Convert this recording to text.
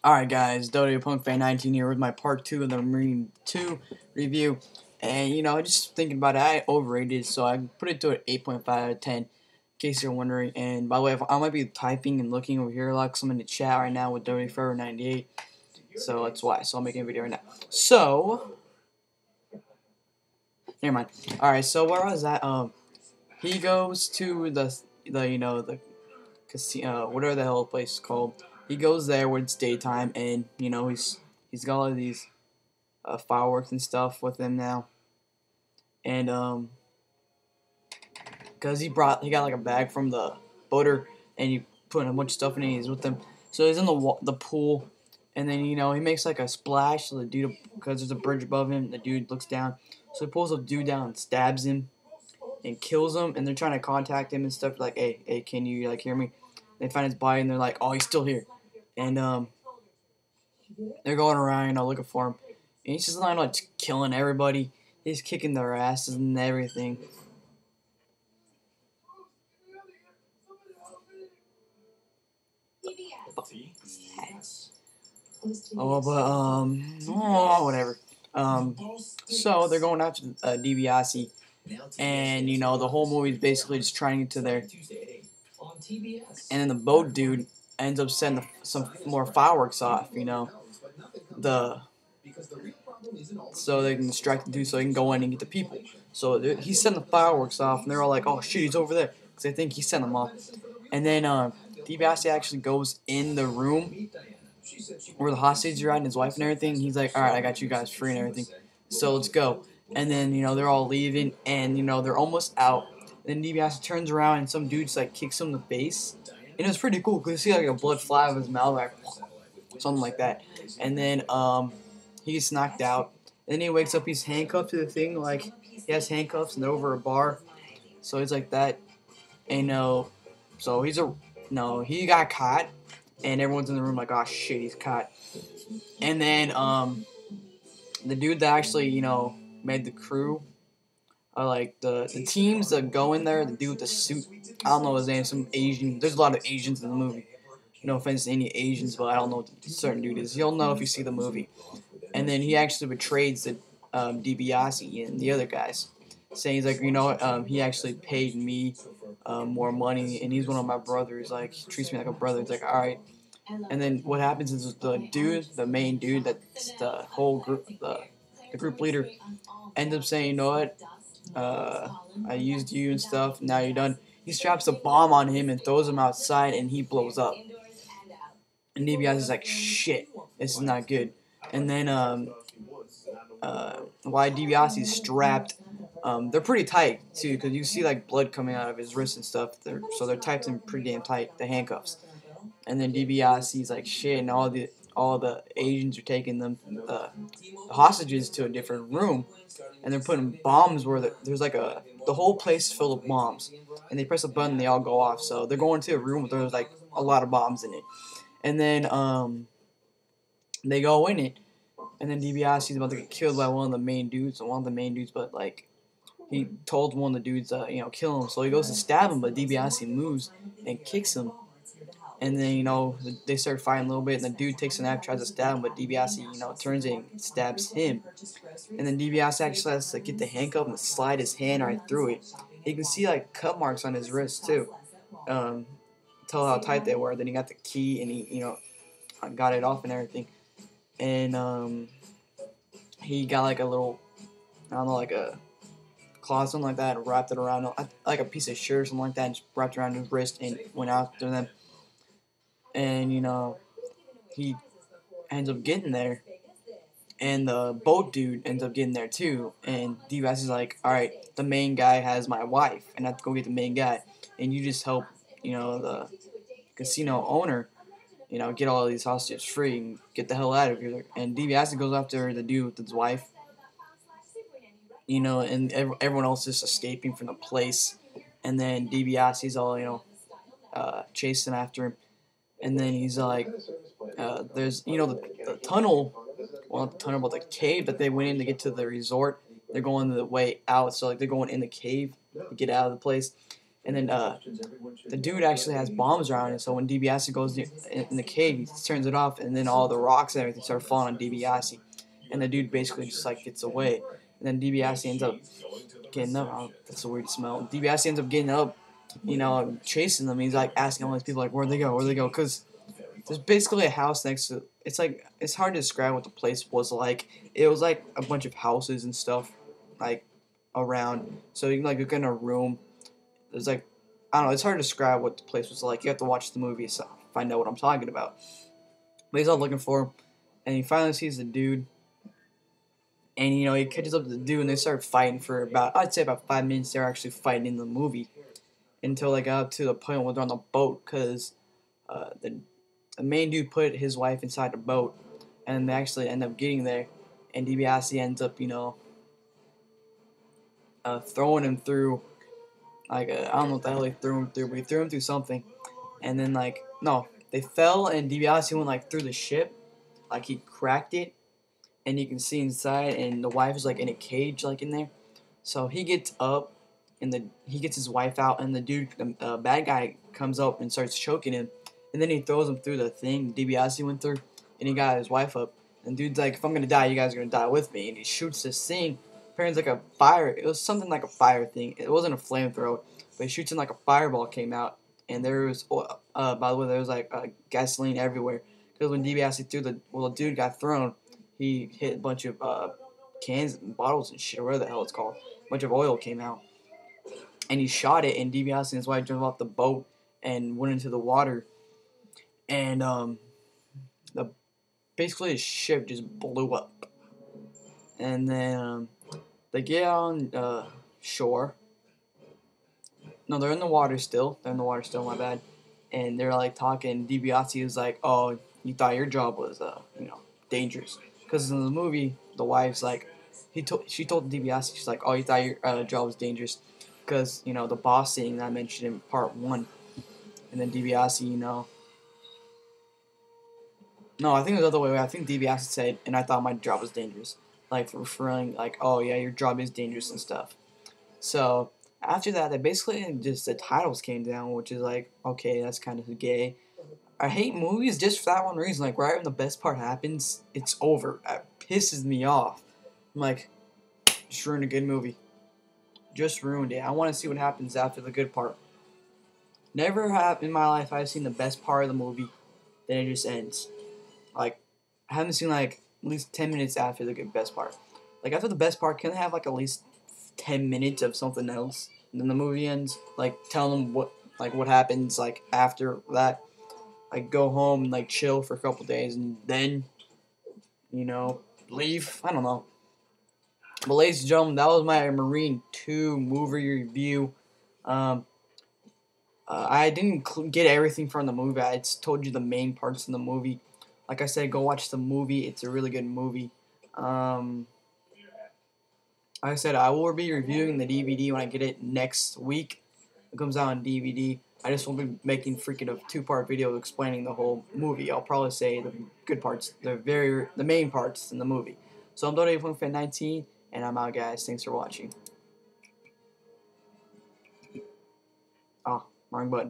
Alright guys, Dodo Punk Fan 19 here with my part 2 of the Marine 2 review. And just thinking about it, I overrated it, so I put it to an 8.5 out of 10, in case you're wondering. And by the way, I might be typing and looking over here a lot because I'm in the chat right now with Dodo Forever 98. So that's why. So I'm making a video right now. So never mind. Alright, so where was that? He goes to the casino, whatever the hell the place is called. He goes there when it's daytime, and he's got all of these fireworks and stuff with him now, and because he got like a bag from the boater, and he put a bunch of stuff in it. And he's with them, so he's in the pool, and then he makes like a splash. So the dude, because there's a bridge above him, the dude looks down, so he pulls the dude down and stabs him and kills him. And they're trying to contact him and stuff, like, hey, can you hear me? They find his body, and they're like, oh, he's still here. And they're going around, looking for him. And he's just like killing everybody. He's kicking their asses and everything. Whatever. So they're going after DiBiase, and the whole movie is basically just trying to get to there. And then the boat dude ends up sending some more fireworks off, so they can distract the dude so they can go in and get the people. So he's sending the fireworks off, and they're all like, oh shit, he's over there, because they think he sent them off. And then DiBiase actually goes in the room where the hostages are at, and his wife and everything. He's like, alright, I got you guys free and everything, so let's go. And then they're all leaving, and they're almost out. Then DiBiase turns around, and some dude just kicks him in the face. And it's pretty cool because you see like a blood fly out of his mouth, like something like that. And then he gets knocked out. And then he wakes up, he's handcuffed to the thing, like he has handcuffs, and they're over a bar. So he's like that. And so he got caught, and everyone's in the room like, oh shit, he's caught. And then the dude that actually made the crew. Like the teams that go in there, the dude with the suit, I don't know his name, some Asian. There's a lot of Asians in the movie. No offense to any Asians, but I don't know what the certain dude is. You'll know if you see the movie. And then he actually betrays the DiBiase and the other guys, saying he's like, he actually paid me more money, and he's one of my brothers. Like, he treats me like a brother. It's like, all right. And then what happens is the main dude, that's the whole group, the group leader, ends up saying, you know what? I used you and stuff, now you're done. He straps a bomb on him and throws him outside, and he blows up. And DiBiase is like, shit, this is not good. And then while DiBiase is strapped, they're pretty tight too, because you see like blood coming out of his wrists and stuff. So they're tight and pretty damn tight, the handcuffs. And then DiBiase's like, shit, and all the Asians are taking them the hostages to a different room, and they're putting bombs where there's like the whole place is filled with bombs, and they press a button and they all go off. So they're going to a room where there's like a lot of bombs in it, and then they go in it, and then DiBiase is about to get killed by one of the main dudes, but like he told one of the dudes kill him, so he goes to stab him, but DiBiase moves and kicks him. And then, they start fighting a little bit, and the dude takes a knife, tries to stab him, but DiBiase, turns in and stabs him. And then DiBiase actually has to get the handcuff and slide his hand right through it. You can see, like, cut marks on his wrist, too. Tell how tight they were. Then he got the key, and he, got it off and everything. And, he got, like, a little, I don't know, like a cloth, something like that, and wrapped it around, like a piece of shirt or something like that, and just wrapped around his wrist and went after them. And, he ends up getting there, and the boat dude ends up getting there too, and DiBiase is like, alright, the main guy has my wife, and I have to go get the main guy, and you just help, the casino owner, get all of these hostages free and get the hell out of here. And DiBiase goes after the dude with his wife, and everyone else is escaping from the place, and then DiBiase's all, chasing after him. And then he's like, there's, the tunnel, well, not the tunnel, but the cave that they went in to get to the resort. They're going the way out, so, like, they're going in the cave to get out of the place. And then the dude actually has bombs around it. So when DiBiase goes in the cave, he turns it off, and then all the rocks and everything start falling on DiBiase, and the dude basically just like gets away. And then DiBiase ends up getting up. Oh, that's a weird smell. DiBiase ends up getting up, chasing them. He's like asking all these people like, where'd they go? Where'd they go? Because there's basically a house next to. It's hard to describe what the place was like. It was like a bunch of houses and stuff, like around. So you can like look in a room. There's like, I don't know. It's hard to describe what the place was like. You have to watch the movie to find out what I'm talking about. But he's out looking for him, and he finally sees the dude. And he catches up to the dude, and they start fighting for I'd say about 5 minutes. They're actually fighting in the movie until they got up to the point where they're on the boat, because the main dude put his wife inside the boat, and they actually end up getting there, and DiBiase ends up, throwing him through, I don't know what the hell he threw him through, but he threw him through something, and then, no, they fell, and DiBiase went, through the ship, he cracked it, and you can see inside, and the wife is, in a cage, in there, so he gets up, and he gets his wife out, and the dude, the bad guy, comes up and starts choking him. And then he throws him through the thing DiBiase went through, and he got his wife up. And dude's like, if I'm gonna die, you guys are gonna die with me. And he shoots this thing. Apparently, it's like a fire. It was something like a fire thing. It wasn't a flamethrower, but he shoots in like a fireball came out. And there was, by the way, there was gasoline everywhere. Because when DiBiase threw the dude got thrown, he hit a bunch of cans and bottles and shit, or whatever the hell it's called. A bunch of oil came out. And he shot it, and DiBiase and his wife jumped off the boat and went into the water. And basically his ship just blew up. And then they get on shore. No, they're in the water still. My bad. And they're talking. DiBiase is like, "Oh, you thought your job was dangerous?" Because in the movie, the wife's like, she told DiBiase, she's like, "Oh, you thought your job was dangerous?" Because the boss thing that I mentioned in part 1. And then DiBiase, No, I think it was the other way. I think DiBiase said, and I thought my job was dangerous. Referring, oh, yeah, your job is dangerous and stuff. So, after that, they basically just, the titles came down, which is okay, that's kind of gay. I hate movies just for that one reason. Right when the best part happens, it's over. It pisses me off. I'm just ruined a good movie. Just ruined it. I want to see what happens after the good part. Never have in my life I've seen the best part of the movie, then it just ends. I haven't seen at least 10 minutes after the best part. After the best part, can they have at least 10 minutes of something else? And then the movie ends. Tell them what happens after that. Go home and chill for a couple days and then, leave. I don't know. But ladies and gentlemen, that was my Marine 2 movie review. I didn't get everything from the movie. I just told you the main parts of the movie. Like I said, go watch the movie. It's a really good movie. Like I said, I will be reviewing the DVD when I get it next week. It comes out on DVD. I just won't be making freaking a 2-part video explaining the whole movie. I'll probably say the good parts, the main parts in the movie. So I'm Donating19, and I'm out, guys. Thanks for watching. Wrong button.